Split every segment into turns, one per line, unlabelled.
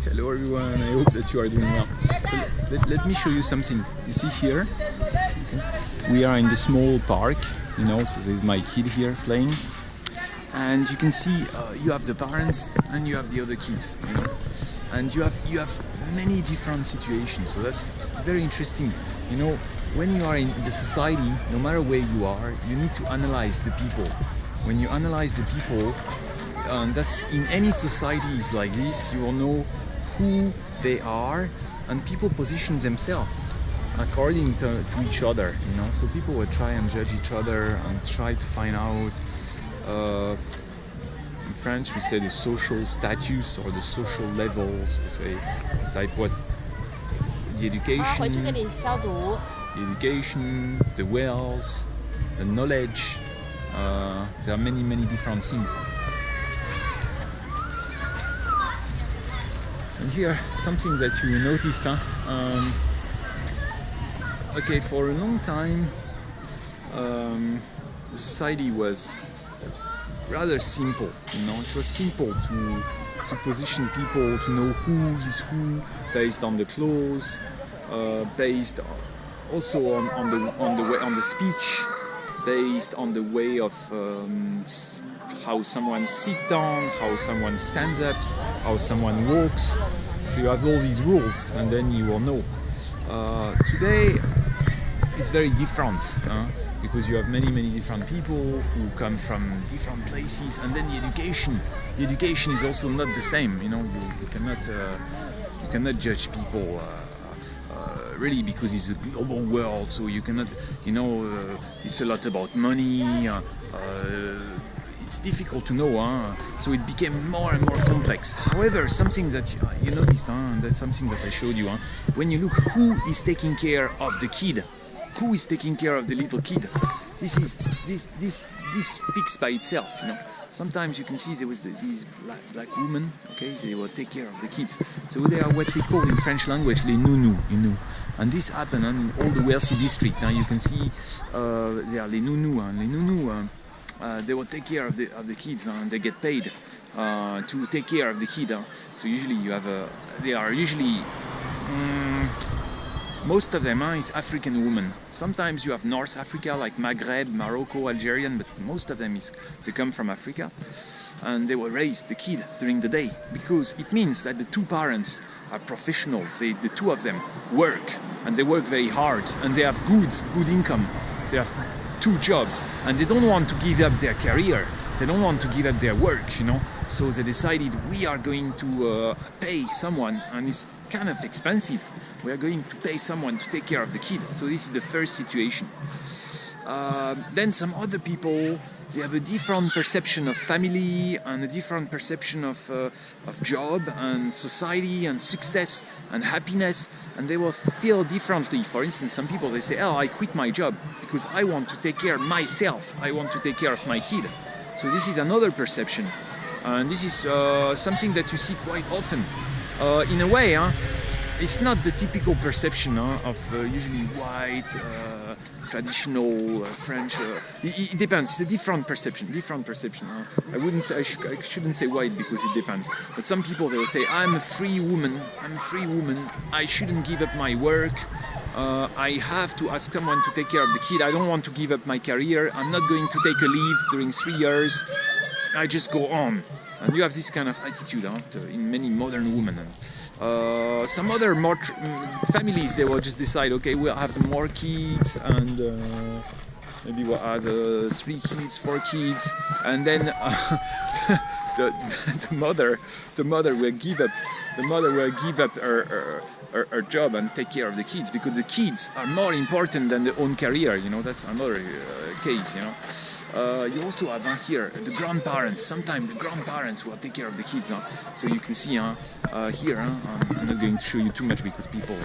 Hello everyone, I hope that you are doing well. So let me show you something. You see here, okay, we are in the small park, you know, so there's my kid here playing. And you can see you have the parents and you have the other kids, you know. And you have many different situations, so that's very interesting. You know, when you are in the society, no matter where you are, you need to analyze the people. When you analyze the people, that's in any society is like this, you will know who they are, and people position themselves according to each other, you know. So people will try and judge each other and try to find out, in French we say the social status or the social levels, we say like what, the education, the wealth, the knowledge, there are many different things. And here, something that you noticed, okay, for a long time, the society was rather simple, you know. It was simple to position people, to know who is who, based on the clothes, based also on the speech, based on the way of how someone sits down, how someone stands up, how someone walks. So you have all these rules, and then you will know. Today it's very different, because you have many different people who come from different places, and then the education is also not the same. You know, you cannot judge people really, because it's a global world. So you cannot, you know, it's a lot about money. It's difficult to know, so it became more and more complex. However, something that you noticed, and that's something that I showed you, when you look who is taking care of the kid, who is taking care of the little kid, this speaks by itself, you know. Sometimes you can see there was these black women, okay, they will take care of the kids. So they are what we call in French language les nounous, you know. And this happened in all the wealthy districts. Now you can see they are les nounous, and les nounous. They will take care of the kids, and they get paid to take care of the kid. So usually you have they are usually most of them is African women. Sometimes you have North Africa like Maghreb, Morocco, Algerian, but most of them they come from Africa, and they will raise the kid during the day, because it means that the two parents are professionals. The two of them work, and they work very hard, and they have good income. They have two jobs, and they don't want to give up their career, they don't want to give up their work, you know. So they decided, we are going to pay someone, and it's kind of expensive, we are going to pay someone to take care of the kid. So this is the first situation. Then some other people, they have a different perception of family, and a different perception of job and society and success and happiness, and they will feel differently. For instance, some people, they say, oh, I quit my job because I want to take care of myself, I want to take care of my kid. So this is another perception, and this is something that you see quite often. In a way, it's not the typical perception of usually white, traditional French. It depends. It's a different perception. I wouldn't say, I shouldn't say white, because it depends. But some people, they will say, I'm a free woman. I shouldn't give up my work. I have to ask someone to take care of the kid. I don't want to give up my career. I'm not going to take a leave during 3 years. I just go on. And you have this kind of attitude in many modern women. Some other more families, they will just decide, okay, we'll have more kids, and maybe we'll have 3 kids, 4 kids, and then the mother will give up her job and take care of the kids, because the kids are more important than their own career, you know. That's another case, you know. You also have here the grandparents. Sometimes the grandparents will take care of the kids. So you can see here, I'm not going to show you too much because people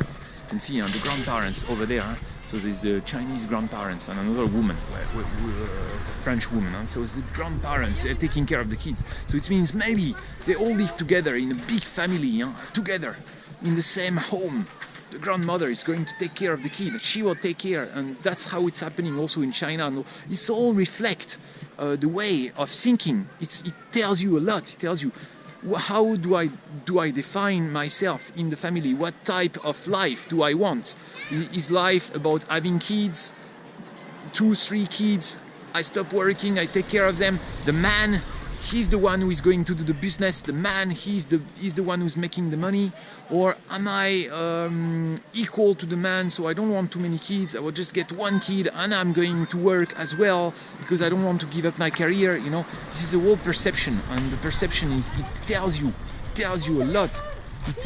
can see the grandparents over there. So there's the Chinese grandparents and another woman, French woman. So it's the grandparents, they're taking care of the kids. So it means maybe they all live together in a big family, together in the same home. The grandmother is going to take care of the kid, she will take care, and that's how it's happening also in China. It's all reflect the way of thinking. It tells you a lot. It tells you how do I define myself in the family? What type of life do I want? Is life about having kids, 2, 3 kids? I stop working, I take care of them. The man, he's the one who is going to do the business. The man, he's the one who's making the money. Or am I equal to the man, so I don't want too many kids, I will just get 1 kid and I'm going to work as well because I don't want to give up my career, you know. This is a whole perception, and the perception is, it tells you a lot. It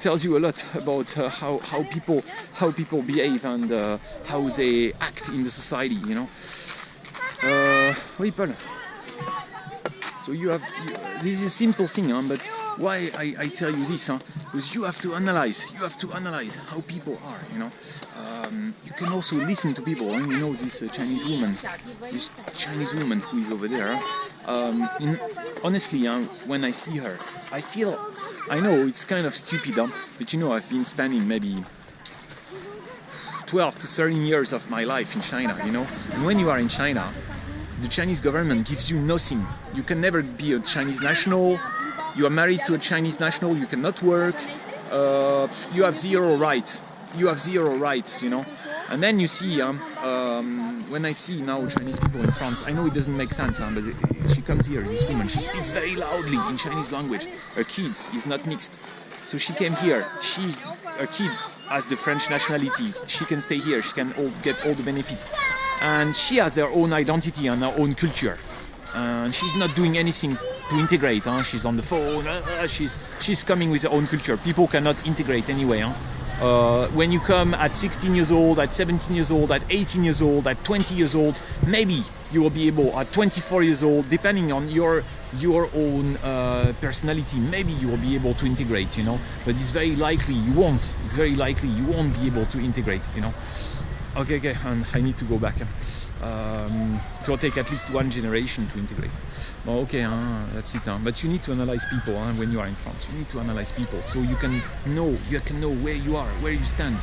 tells you a lot about how people behave and how they act in the society, you know. Oui, Paul. So this is a simple thing, but why I tell you this? Because you have to analyze how people are, you know. You can also listen to people, and you know this Chinese woman who is over there. Honestly, when I see her, I know it's kind of stupid, but you know, I've been spending maybe 12 to 13 years of my life in China, you know. And when you are in China, the Chinese government gives you nothing. You can never be a Chinese national. You are married to a Chinese national. You cannot work. You have zero rights. You know. And then you see, when I see now Chinese people in France, I know it doesn't make sense, but she comes here, this woman, she speaks very loudly in Chinese language. Her kids is not mixed. So she came here, her kid has the French nationality, she can stay here, she can get all the benefits. And she has her own identity and her own culture. And she's not doing anything to integrate, she's on the phone, she's coming with her own culture. People cannot integrate anyway. When you come at 16 years old, at 17 years old, at 18 years old, at 20 years old, maybe you will be able, at 24 years old, depending on your own personality, maybe you will be able to integrate, you know. But it's very likely you won't. It's very likely you won't be able to integrate, you know. Okay, and I need to go back. It will take at least 1 generation to integrate. Well, okay, that's it. But you need to analyze people when you are in France. You need to analyze people so you can know where you are, where you stand.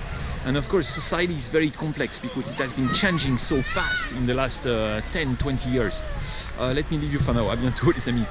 And of course, society is very complex because it has been changing so fast in the last 10-20 years. Let me leave you for now. À bientôt, les amis.